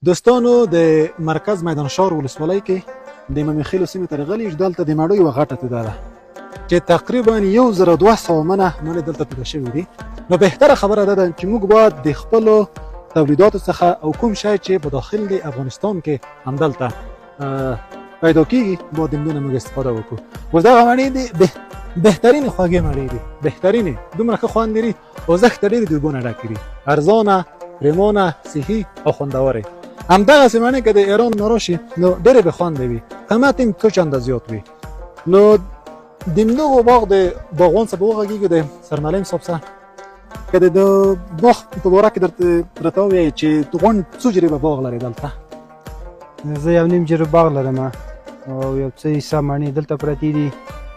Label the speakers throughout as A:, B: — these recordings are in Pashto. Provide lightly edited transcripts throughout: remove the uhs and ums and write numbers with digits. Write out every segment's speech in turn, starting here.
A: دوستانو د مرکز میدان شهر ولسوالۍ کې د امام خیلو سیمې ته راغلي یو. دلته د مڼو یوه غټه توده ده چې تقریبا 1200 منه مڼې دلته توده شوي دي. نو بهتره خبره ده چې موږ باید د خپلو تولیداتو څخه او کوم شی چې په داخل د افغانستان کې همدلته پیدا کېږي باید د همدونه موږ استفاده وکړو. اوس دغه مڼې دي بهترین خوږې مڼې دي، بهترینې، دومره ښه خوند لري او زښته ډېرې د اوبو نه ډکې دي، ارزانه، پریمانه، صحي او خوندورې. همدغسې مڼې که د ایران نه راشي نو ډېرې به خونده وي، قیمت یې څو چنده زیات وي. نو د همدغو باغ د باغوان څخه به وغږېږو د سرمعلم صاحب څخه که د باغ په باره کې درته ووایي چې ته غواړې څو جریبه باغ لرې دلته؟
B: زه یو نیم جریب باغ لرم او یو څه حصه مڼې دلته پرتې دي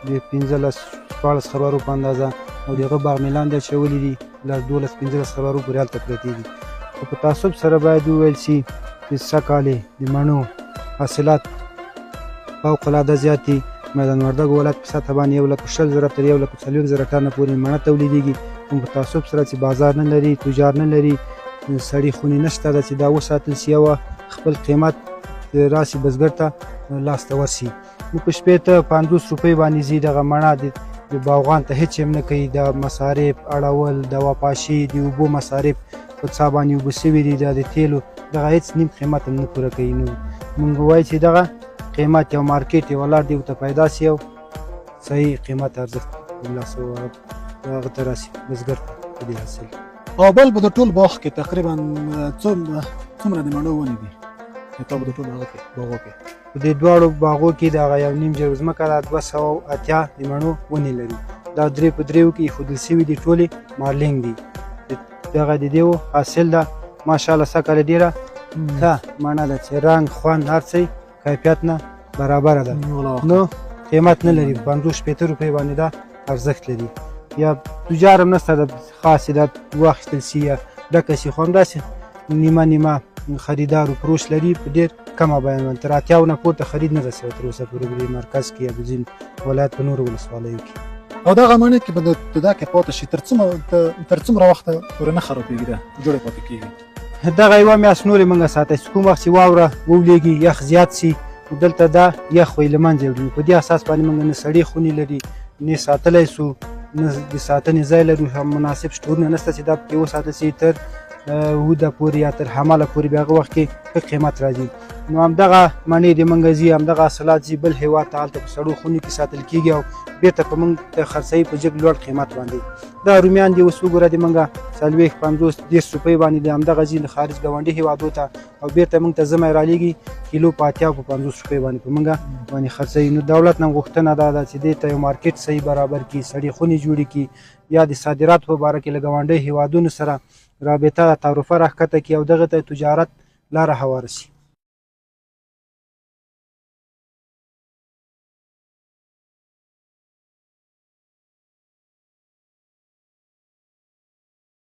B: د 15-14 خروارو په اندازه، او د هغه باغ مې لاندې اچولي دي 12-15 خروارو پورې هلته پرتې دي. خو په تعصب سره باید وویل شي چې سږ د مڼو حاصلات فوق العاده زیات دي. میدان وردګ ولایت په سطحه باندې 120,000 تر 140,000 ټنه پورې مڼه تولیدېږي. هم په تعصب سره چې بازار نه لري، تجار نه لري، سړي خونې نشته ده چې دا وساتل شي او خپل قیمت راسي بزګر ته لاسته ورسي. نو په 50 روپۍ باندې ځي دغه مڼه د باغوان ته هېڅ هم نه کوي. د مصارف اړول، د واپاشي، د اوبو مصارف په څا باندې اوبه سوي دي، د تیلو دغه هېڅ نیم قیمت هم نه پوره کوي. نو مونږ وایو چې دغه قیمت یو مارکیټ یو ولاړ دی ورته پیدا سي او صحیح قیمت ارزښت هغه ته راسي بزګر ته په دې حاصل.
A: او بل به د ټول باغ کې تقریبا څومره د مڼو ونې دي تا به د ټول هغه کې باغو کې؟
B: په دې دواړو باغو کې دغه یو نیم جریب ځمکه ده 280 د مڼو ونې لري. دا درې په دریو کې ایښودل سوي دي، ټولې مارلینګ دي. دغه د دې حاصل ده ماشاءالله سږ کال ډېره ښه مڼه ده چې رنګ، خوند، هر څه کیفیت نه برابره ده. نو قیمت نه لري، 50-60 روپۍ باندې دا ارزښت لري. یا تجار هم نشته ده خاصې دا واخیستل سي یا ډکه سي، خو همداسې نیمه نیمه خریدار و فروش لري په ډېر کمه بیه باندې. تر 80 نه پورته خرید نه رسوي تر اوسه پورې په دې مرکز کې یا د ځینو ولایت په نورو ولسوالیو کې.
A: او دغه مڼې کې به د توده کې پاتې شي تر څومره وخته پورې نه خرابېږي، ده جوړې پاتې کېږي؟
B: دغه یوه میاشت نورې موږ ساتئ چې کوم وخت چې واوره وولېږي، یخ زیات سي، دلته دا یخ وی له منځه وړي. په دې اساس باندې موږ نه سړې خونې لري، نه ساتلی سو، نه د ساتنې ځای لرو، هم مناسب سټورونه نشته چې دا پکې وساتل سي تر وده پورې یا تر حمله پورې بیا هغه وخت کې ښه قیمت راځي. نو همدغه مڼې د موږ ځي، همدغه حاصلات ځي بل هېواد ته، هلته په سړو خونو کې ساتل کېږي او بېرته په موږ ته خرڅوي په جګ لوړ قیمت باندې. دا رومیان دي اوس وګوره د موږ 40-50-30 روپۍ باندې د همدغه ځي له خارج ګاونډي هېوادو ته او بېرته موږ ته ژمی رالېږي کیلو په 80-50 روپۍ باندې په موږ باندې خرڅوي. نو دولت نه غوښتنه دا ده چې دې ته یو مارکېټ صحیح برابر کړي، سړې خونې جوړې کړي، یا د صادراتو په باره کې له ګاونډي هېوادونو سره رابطه تعرفه راښکته کړي او دغه ته تجارت لاره هواره شي.